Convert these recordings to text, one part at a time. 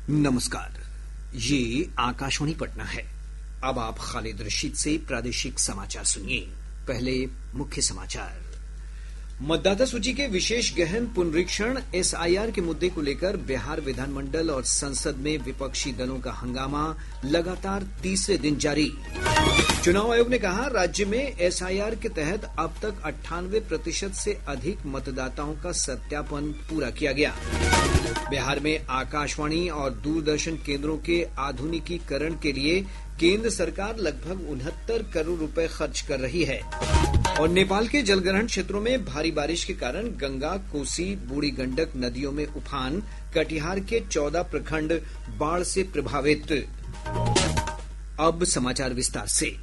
नमस्कार, ये आकाशवाणी पटना है। अब आप खालिद रशीद से प्रादेशिक समाचार सुनिए। पहले मुख्य समाचार। मतदाता सूची के विशेष गहन पुनरीक्षण एसआईआर के मुद्दे को लेकर बिहार विधानमंडल और संसद में विपक्षी दलों का हंगामा लगातार तीसरे दिन जारी। चुनाव आयोग ने कहा, राज्य में एसआईआर के तहत अब तक 98% से अधिक मतदाताओं का सत्यापन पूरा किया गया। बिहार में आकाशवाणी और दूरदर्शन केंद्रों के आधुनिकीकरण के लिए केंद्र सरकार लगभग 69 करोड़ रुपए खर्च कर रही है। और नेपाल के जलग्रहण क्षेत्रों में भारी बारिश के कारण गंगा, कोसी, बूढ़ी गंडक नदियों में उफान। कटिहार के 14 प्रखंड बाढ़ से प्रभावित। अब समाचार विस्तार से।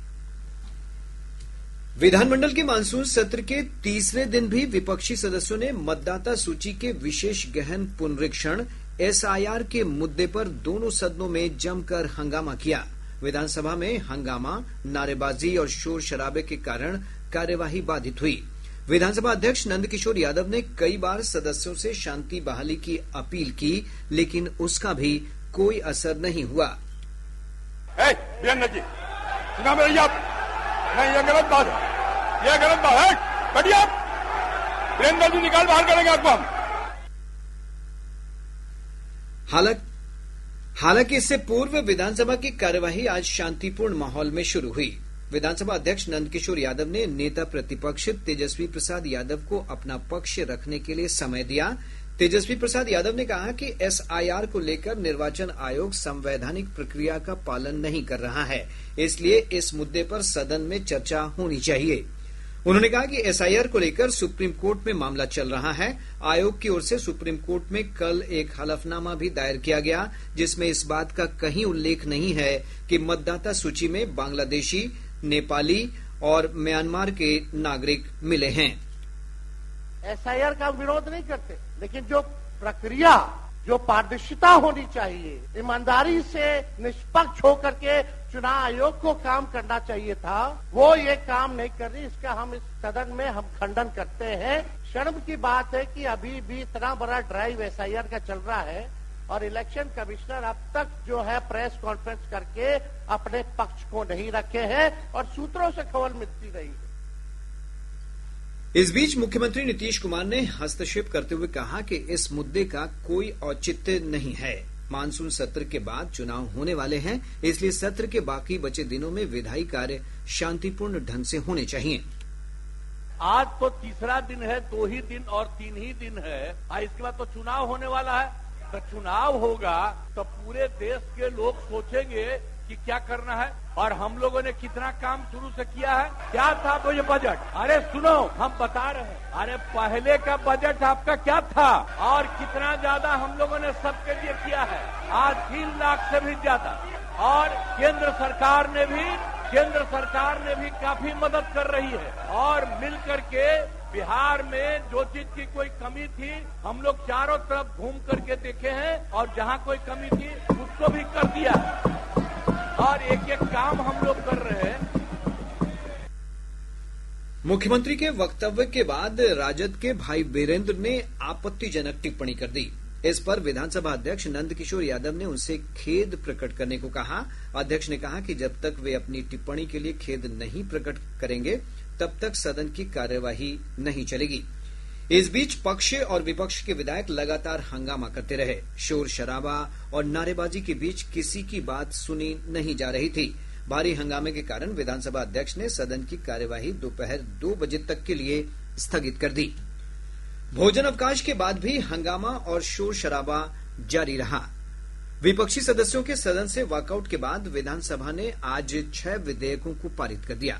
विधानमंडल के मानसून सत्र के तीसरे दिन भी विपक्षी सदस्यों ने मतदाता सूची के विशेष गहन पुनरीक्षण एसआईआर के मुद्दे पर दोनों सदनों में जमकर हंगामा किया। विधानसभा में हंगामा, नारेबाजी और शोर शराबे के कारण कार्यवाही बाधित हुई। विधानसभा अध्यक्ष नंदकिशोर यादव ने कई बार सदस्यों से शांति बहाली की अपील की, लेकिन उसका भी कोई असर नहीं हुआ। नहीं, ये गलत बात है। ये गलत बात है। बढ़िया, वीरेंद्र जी निकाल, बाहर करेंगे आपको हम। हालांकि इससे पूर्व विधानसभा की कार्यवाही आज शांतिपूर्ण माहौल में शुरू हुई। विधानसभा अध्यक्ष नंदकिशोर यादव ने नेता प्रतिपक्ष तेजस्वी प्रसाद यादव को अपना पक्ष रखने के लिए समय दिया। तेजस्वी प्रसाद यादव ने कहा कि एसआईआर को लेकर निर्वाचन आयोग संवैधानिक प्रक्रिया का पालन नहीं कर रहा है, इसलिए इस मुद्दे पर सदन में चर्चा होनी चाहिए। उन्होंने कहा कि एसआईआर को लेकर सुप्रीम कोर्ट में मामला चल रहा है। आयोग की ओर से सुप्रीम कोर्ट में कल एक हलफनामा भी दायर किया गया, जिसमें इस बात का कहीं उल्लेख नहीं है कि मतदाता सूची में बांग्लादेशी, नेपाली और म्यांमार के नागरिक मिले हैं। एसआईआर का विरोध नहीं करते, लेकिन जो प्रक्रिया, जो पारदर्शिता होनी चाहिए, ईमानदारी से निष्पक्ष होकर के चुनाव आयोग को काम करना चाहिए था, वो ये काम नहीं कर रही। इसका हम इस सदन में हम खंडन करते हैं। शर्म की बात है कि अभी भी इतना बड़ा ड्राइव एसआईआर का चल रहा है और इलेक्शन कमिश्नर अब तक जो है प्रेस कॉन्फ्रेंस करके अपने पक्ष को नहीं रखे हैं और सूत्रों से खबर मिलती रही है। इस बीच मुख्यमंत्री नीतीश कुमार ने हस्तक्षेप करते हुए कहा कि इस मुद्दे का कोई औचित्य नहीं है। मानसून सत्र के बाद चुनाव होने वाले हैं, इसलिए सत्र के बाकी बचे दिनों में विधायी कार्य शांतिपूर्ण ढंग से होने चाहिए। आज तो तीसरा दिन है, 2 ही दिन और 3 ही दिन है। इसके बाद तो चुनाव होने वाला है। तो चुनाव होगा तो पूरे देश के लोग सोचेंगे कि क्या करना है और हम लोगों ने कितना काम शुरू से किया है। क्या था वो ये बजट? अरे सुनो, हम बता रहे हैं। अरे पहले का बजट आपका क्या था और कितना ज्यादा हम लोगों ने सबके लिए किया है। आज 3 लाख से भी ज्यादा। और केंद्र सरकार ने भी काफी मदद कर रही है और मिल करके बिहार में जो चीज की कोई कमी थी, हम लोग चारों तरफ घूम करके देखे हैं और जहां कोई कमी थी उसको भी कर दिया और एक एक काम हम लोग कर रहे हैं। मुख्यमंत्री के वक्तव्य के बाद राजद के भाई वीरेंद्र ने आपत्तिजनक टिप्पणी कर दी। इस पर विधानसभा अध्यक्ष नंदकिशोर यादव ने उनसे खेद प्रकट करने को कहा। अध्यक्ष ने कहा कि जब तक वे अपनी टिप्पणी के लिए खेद नहीं प्रकट करेंगे, तब तक सदन की कार्यवाही नहीं चलेगी। इस बीच पक्ष और विपक्ष के विधायक लगातार हंगामा करते रहे। शोर शराबा और नारेबाजी के बीच किसी की बात सुनी नहीं जा रही थी। भारी हंगामे के कारण विधानसभा अध्यक्ष ने सदन की कार्यवाही दोपहर 2 बजे तक के लिए स्थगित कर दी। भोजन अवकाश के बाद भी हंगामा और शोर शराबा जारी रहा। विपक्षी सदस्यों के सदन से वॉकआउट के बाद विधानसभा ने आज 6 विधेयकों को पारित कर दिया।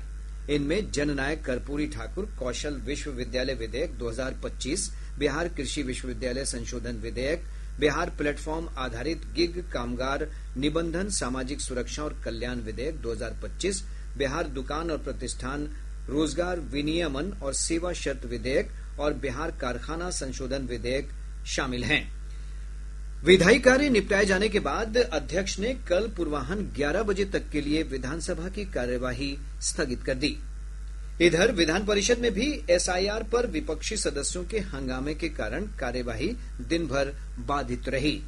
इनमें जननायक कर्पूरी ठाकुर कौशल विश्वविद्यालय विधेयक 2025, बिहार कृषि विश्वविद्यालय संशोधन विधेयक, बिहार प्लेटफॉर्म आधारित गिग कामगार निबंधन सामाजिक सुरक्षा और कल्याण विधेयक 2025, बिहार दुकान और प्रतिष्ठान रोजगार विनियमन और सेवा शर्त विधेयक और बिहार कारखाना संशोधन विधेयक शामिल हैं। विधायी कार्य निपटाए जाने के बाद अध्यक्ष ने कल पूर्वाह्न 11 बजे तक के लिए विधानसभा की कार्यवाही स्थगित कर दी। इधर विधान परिषद में भी एसआईआर पर विपक्षी सदस्यों के हंगामे के कारण कार्यवाही दिन भर बाधित रही।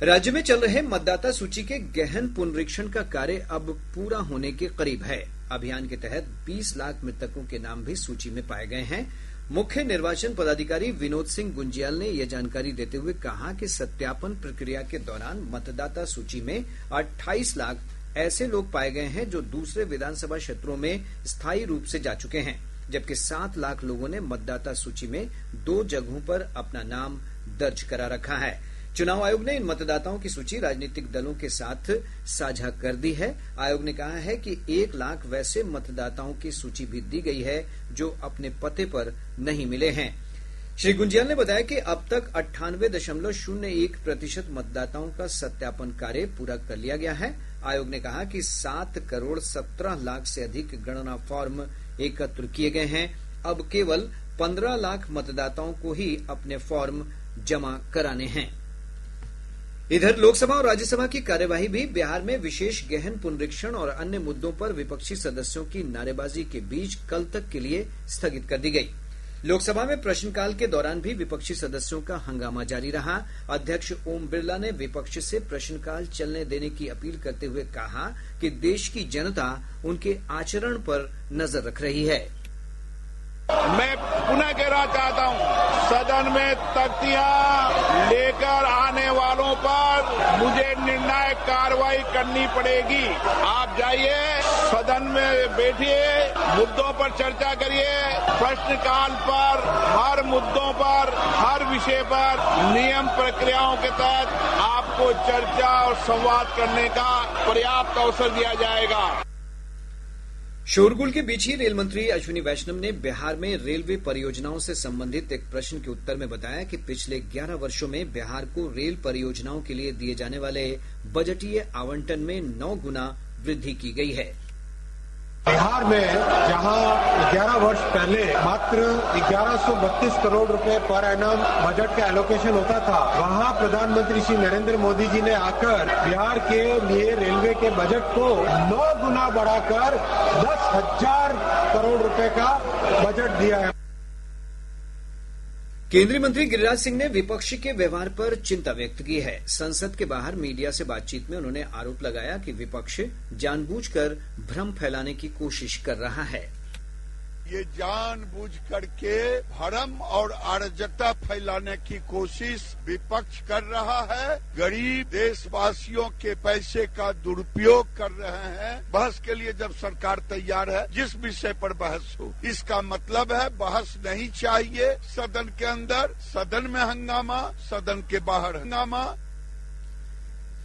राज्य में चल रहे मतदाता सूची के गहन पुनरीक्षण का कार्य अब पूरा होने के करीब है। अभियान के तहत 20 लाख मृतकों के नाम भी सूची में पाए गए हैं। मुख्य निर्वाचन पदाधिकारी विनोद सिंह गुंजियाल ने यह जानकारी देते हुए कहा कि सत्यापन प्रक्रिया के दौरान मतदाता सूची में 28 लाख ऐसे लोग पाए गए हैं जो दूसरे विधानसभा क्षेत्रों में स्थायी रूप से जा चुके हैं, जबकि 7 लाख लोगों ने मतदाता सूची में 2 जगहों पर अपना नाम दर्ज करा रखा है। चुनाव आयोग ने इन मतदाताओं की सूची राजनीतिक दलों के साथ साझा कर दी है। आयोग ने कहा है कि 1 लाख वैसे मतदाताओं की सूची भी दी गई है जो अपने पते पर नहीं मिले हैं। श्री गुंजियाल ने बताया कि अब तक 98.01% मतदाताओं का सत्यापन कार्य पूरा कर लिया गया है। आयोग ने कहा कि 7 करोड़ 17 लाख से अधिक गणना फॉर्म एकत्र किए गए हैं। अब केवल 15 लाख मतदाताओं को ही अपने फॉर्म जमा कराने हैं। इधर लोकसभा और राज्यसभा की कार्यवाही भी बिहार में विशेष गहन पुनरीक्षण और अन्य मुद्दों पर विपक्षी सदस्यों की नारेबाजी के बीच कल तक के लिए स्थगित कर दी गई। लोकसभा में प्रश्नकाल के दौरान भी विपक्षी सदस्यों का हंगामा जारी रहा। अध्यक्ष ओम बिरला ने विपक्ष से प्रश्नकाल चलने देने की अपील करते हुए कहा कि देश की जनता उनके आचरण पर नजर रख रही है। मैं पुनः कहना चाहता हूं, सदन में तख्तियां लेकर आने वालों पर मुझे निर्णायक कार्रवाई करनी पड़ेगी। आप जाइए, सदन में बैठिए, मुद्दों पर चर्चा करिए। प्रश्नकाल पर हर मुद्दों पर, हर विषय पर नियम प्रक्रियाओं के तहत आपको चर्चा और संवाद करने का पर्याप्त अवसर दिया जाएगा। शोरगुल के बीच ही रेल मंत्री अश्विनी वैष्णव ने बिहार में रेलवे परियोजनाओं से संबंधित एक प्रश्न के उत्तर में बताया कि पिछले 11 वर्षों में बिहार को रेल परियोजनाओं के लिए दिए जाने वाले बजटीय आवंटन में 9 गुना वृद्धि की गई है। बिहार में जहां 11 वर्ष पहले मात्र 1132 करोड़ रुपए पर एनम बजट का एलोकेशन होता था, वहां प्रधानमंत्री श्री नरेंद्र मोदी जी ने आकर बिहार के लिए रेलवे के बजट को 9 गुना बढ़ाकर 10,000 करोड़ रुपए का बजट दिया है। केंद्रीय मंत्री गिरिराज सिंह ने विपक्ष के व्यवहार पर चिंता व्यक्त की है। संसद के बाहर मीडिया से बातचीत में उन्होंने आरोप लगाया कि विपक्ष जानबूझकर भ्रम फैलाने की कोशिश कर रहा है। ये जानबूझ करके भ्रम और अराजकता फैलाने की कोशिश विपक्ष कर रहा है। गरीब देशवासियों के पैसे का दुरुपयोग कर रहे हैं। बहस के लिए जब सरकार तैयार है, जिस विषय पर बहस हो, इसका मतलब है बहस नहीं चाहिए। सदन के अंदर, सदन में हंगामा, सदन के बाहर हंगामा।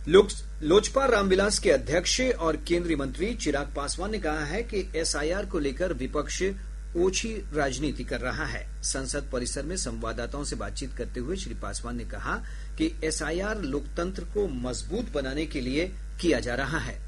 लोजपा रामविलास के अध्यक्ष और केंद्रीय मंत्री चिराग पासवान ने कहा है कि एसआईआर को लेकर विपक्ष ओछी राजनीति कर रहा है। संसद परिसर में संवाददाताओं से बातचीत करते हुए श्री पासवान ने कहा कि एसआईआर लोकतंत्र को मजबूत बनाने के लिए किया जा रहा है।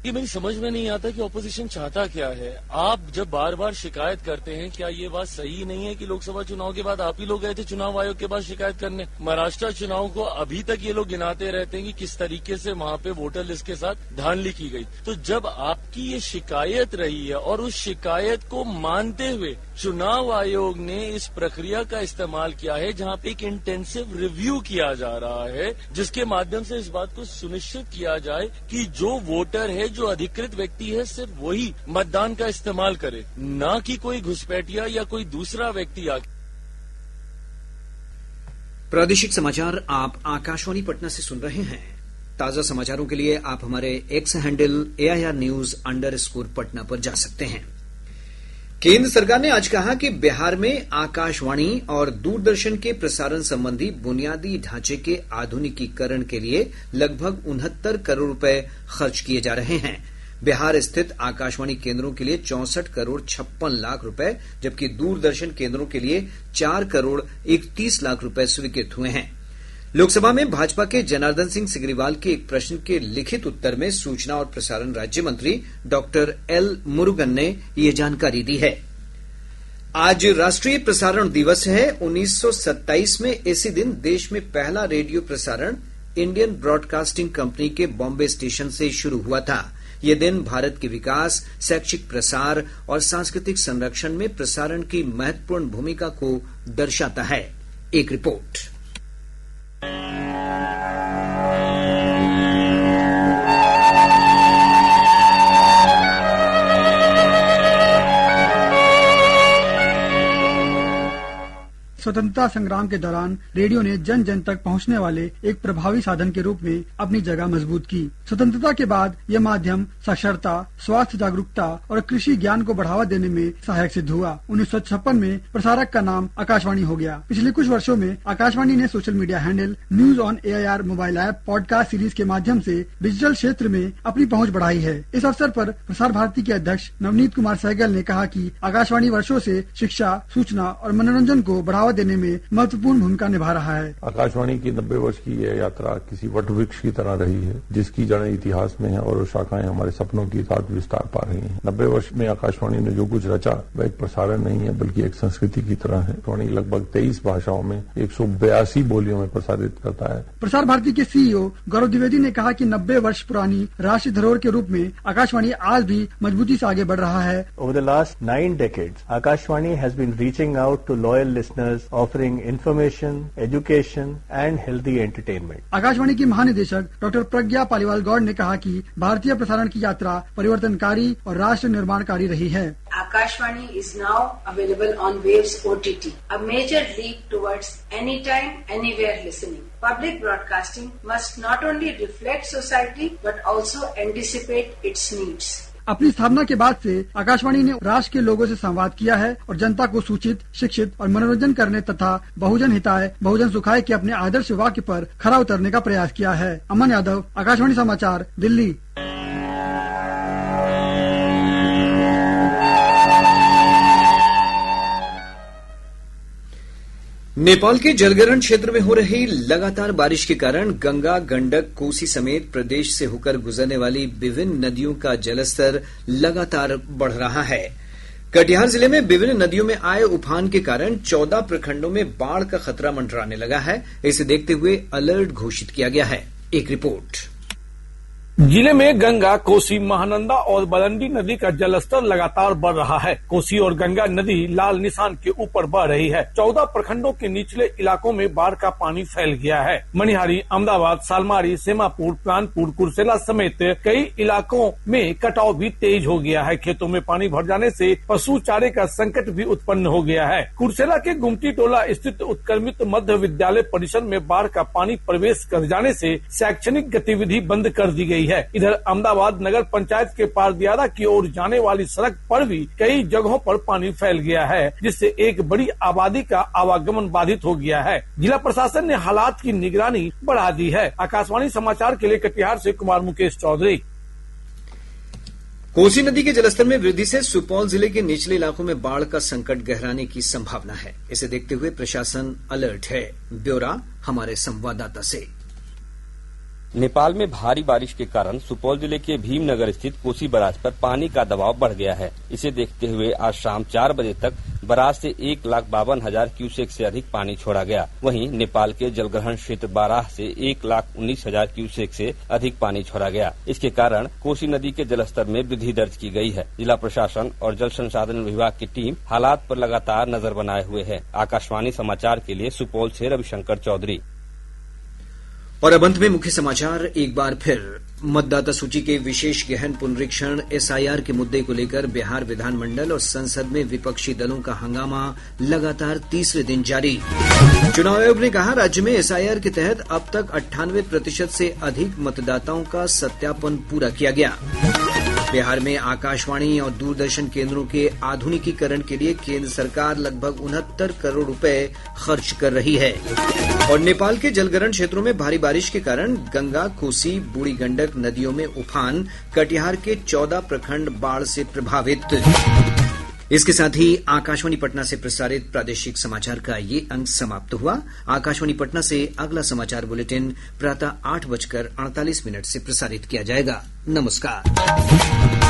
ये मेरी समझ में नहीं आता कि ऑपोजिशन चाहता क्या है। आप जब बार बार शिकायत करते हैं, क्या ये बात सही नहीं है कि लोकसभा चुनाव के बाद आप ही लोग गए थे चुनाव आयोग के पास शिकायत करने? महाराष्ट्र चुनाव को अभी तक ये लोग गिनाते रहते हैं कि किस तरीके से वहां पे वोटर लिस्ट के साथ धांधली की गई। तो जब आपकी ये शिकायत रही है और उस शिकायत को मानते हुए चुनाव आयोग ने इस प्रक्रिया का इस्तेमाल किया है, जहां पे एक इंटेंसिव रिव्यू किया जा रहा है, जिसके माध्यम से इस बात को सुनिश्चित किया जाए कि जो वोटर है, जो अधिकृत व्यक्ति है, सिर्फ वही मतदान का इस्तेमाल करे, ना कि कोई घुसपैठिया या कोई दूसरा व्यक्ति आके। प्रादेशिक समाचार आप आकाशवाणी पटना से सुन रहे हैं। ताजा समाचारों के लिए आप हमारे एक्स हैंडल AIRnews_पटना पर जा सकते हैं। केंद्र सरकार ने आज कहा कि बिहार में आकाशवाणी और दूरदर्शन के प्रसारण संबंधी बुनियादी ढांचे के आधुनिकीकरण के लिए लगभग 69 करोड़ रुपए खर्च किए जा रहे हैं। बिहार स्थित आकाशवाणी केंद्रों के लिए 64 करोड़ 56 लाख रुपए, जबकि दूरदर्शन केंद्रों के लिए 4 करोड़ 31 लाख रुपए स्वीकृत हुए हैं। लोकसभा में भाजपा के जनार्दन सिंह सिग्रीवाल के एक प्रश्न के लिखित उत्तर में सूचना और प्रसारण राज्य मंत्री डॉक्टर एल मुरुगन ने ये जानकारी दी है। आज राष्ट्रीय प्रसारण दिवस है। 1927 में इसी दिन देश में पहला रेडियो प्रसारण इंडियन ब्रॉडकास्टिंग कंपनी के बॉम्बे स्टेशन से शुरू हुआ था। ये दिन भारत के विकास, शैक्षिक प्रसार और सांस्कृतिक संरक्षण में प्रसारण की महत्वपूर्ण भूमिका को दर्शाता है। एक रिपोर्ट। स्वतंत्रता संग्राम के दौरान रेडियो ने जन जन तक पहुंचने वाले एक प्रभावी साधन के रूप में अपनी जगह मजबूत की। स्वतंत्रता के बाद यह माध्यम साक्षरता, स्वास्थ्य जागरूकता और कृषि ज्ञान को बढ़ावा देने में सहायक सिद्ध हुआ। 1956 में प्रसारक का नाम आकाशवाणी हो गया। पिछले कुछ वर्षों में आकाशवाणी ने social media handle, news on AIR mobile app, podcast series के माध्यम से डिजिटल क्षेत्र में अपनी पहुंच बढ़ाई है। इस अवसर पर प्रसार भारती के अध्यक्ष नवनीत कुमार सहगल ने कहा कि आकाशवाणी वर्षों से शिक्षा, सूचना और मनोरंजन को बढ़ावा देने में महत्वपूर्ण भूमिका निभा रहा है। आकाशवाणी की 90 वर्ष की यह यात्रा किसी वट वृक्ष की तरह रही है, जिसकी जड़ें इतिहास में हैं और शाखाएं हमारे सपनों की साथ विस्तार पा रही हैं। 90 वर्ष में आकाशवाणी ने जो कुछ रचा वह एक प्रसारण नहीं है, बल्कि एक संस्कृति की तरह है। आकाशवाणी लगभग 23 भाषाओं में 182 बोलियों में प्रसारित करता है। प्रसार भारती के CEO गौरव द्विवेदी ने कहा कि 90 वर्ष पुरानी राष्ट्रीय धरोहर के रूप में आकाशवाणी आज भी मजबूती से आगे बढ़ रहा है। Over the last 9 decades, Akashvani has been reaching out to loyal listeners, offering information, education and healthy entertainment. Akashvani की महानिदेशक डॉक्टर प्रज्ञा पालीवाल गौड़ ने कहा कि भारतीय प्रसारण की यात्रा परिवर्तनकारी और राष्ट्र निर्माणकारी रही है। Akashvani is now available on Waves OTT, a major leap towards anytime, anywhere listening. Public broadcasting must not only reflect society but also anticipate its needs. अपनी स्थापना के बाद से आकाशवाणी ने राष्ट्र के लोगों से संवाद किया है और जनता को सूचित, शिक्षित और मनोरंजन करने तथा बहुजन हिताय, बहुजन सुखाय के अपने आदर्श वाक्य पर खरा उतरने का प्रयास किया है। अमन यादव, आकाशवाणी समाचार, दिल्ली। नेपाल के जलग्रहण क्षेत्र में हो रही लगातार बारिश के कारण गंगा, गंडक, कोसी समेत प्रदेश से होकर गुजरने वाली विभिन्न नदियों का जलस्तर लगातार बढ़ रहा है। कटिहार जिले में विभिन्न नदियों में आए उफान के कारण 14 प्रखंडों में बाढ़ का खतरा मंडराने लगा है। इसे देखते हुए अलर्ट घोषित किया गया है। एक रिपोर्ट। जिले में गंगा, कोसी, महानंदा और बरंडी नदी का जलस्तर लगातार बढ़ रहा है। कोसी और गंगा नदी लाल निशान के ऊपर बह रही है। 14 प्रखंडों के निचले इलाकों में बाढ़ का पानी फैल गया है। मनिहारी, अहमदाबाद, सालमारी, सेमापुर, प्राणपुर, कुर्सेला समेत कई इलाकों में कटाव भी तेज हो गया है। खेतों में पानी भर जाने से पशु चारे का संकट भी उत्पन्न हो गया है। कुर्सेला के गुमटी टोला स्थित उत्क्रमित मध्य विद्यालय परिसर में बाढ़ का पानी प्रवेश कर जाने से शैक्षणिक गतिविधि बंद कर दी गई है। इधर अहमदाबाद नगर पंचायत के पारदियारा की ओर जाने वाली सड़क पर भी कई जगहों पर पानी फैल गया है, जिससे एक बड़ी आबादी का आवागमन बाधित हो गया है। जिला प्रशासन ने हालात की निगरानी बढ़ा दी है। आकाशवाणी समाचार के लिए कटिहार से कुमार मुकेश चौधरी। कोसी नदी के जलस्तर में वृद्धि से सुपौल जिले के निचले इलाकों में बाढ़ का संकट गहराने की संभावना है। इसे देखते हुए प्रशासन अलर्ट है। ब्यौरा हमारे संवाददाता से। नेपाल में भारी बारिश के कारण सुपौल जिले के भीमनगर स्थित कोसी बराज पर पानी का दबाव बढ़ गया है। इसे देखते हुए आज शाम 4 बजे तक बराज से 1,52,000 क्यूसेक से अधिक पानी छोड़ा गया। वहीं नेपाल के जलग्रहण क्षेत्र बाराह से 1,19,000 क्यूसेक से अधिक पानी छोड़ा गया। इसके कारण कोसी नदी के जलस्तर में वृद्धि दर्ज की गई है। जिला प्रशासन और जल संसाधन विभाग की टीम हालात पर लगातार नजर बनाए हुए है। आकाशवाणी समाचार के लिए सुपौल से रविशंकर चौधरी। और अब अंत में मुख्य समाचार एक बार फिर। मतदाता सूची के विशेष गहन पुनरीक्षण SIR के मुद्दे को लेकर बिहार विधानमंडल और संसद में विपक्षी दलों का हंगामा लगातार तीसरे दिन जारी। चुनाव आयोग ने कहा राज्य में SIR के तहत अब तक 98% से अधिक मतदाताओं का सत्यापन पूरा किया गया। बिहार में आकाशवाणी और दूरदर्शन केंद्रों के आधुनिकीकरण के लिए केंद्र सरकार लगभग 69 करोड़ रुपए खर्च कर रही है। और नेपाल के जलग्रहण क्षेत्रों में भारी बारिश के कारण गंगा, कोसी, बूढ़ी गंडक नदियों में उफान। कटिहार के 14 प्रखंड बाढ़ से प्रभावित। इसके साथ ही आकाशवाणी पटना से प्रसारित प्रादेशिक समाचार का ये अंक समाप्त हुआ। आकाशवाणी पटना से अगला समाचार बुलेटिन प्रातः 8:48 से प्रसारित किया जाएगा। नमस्कार।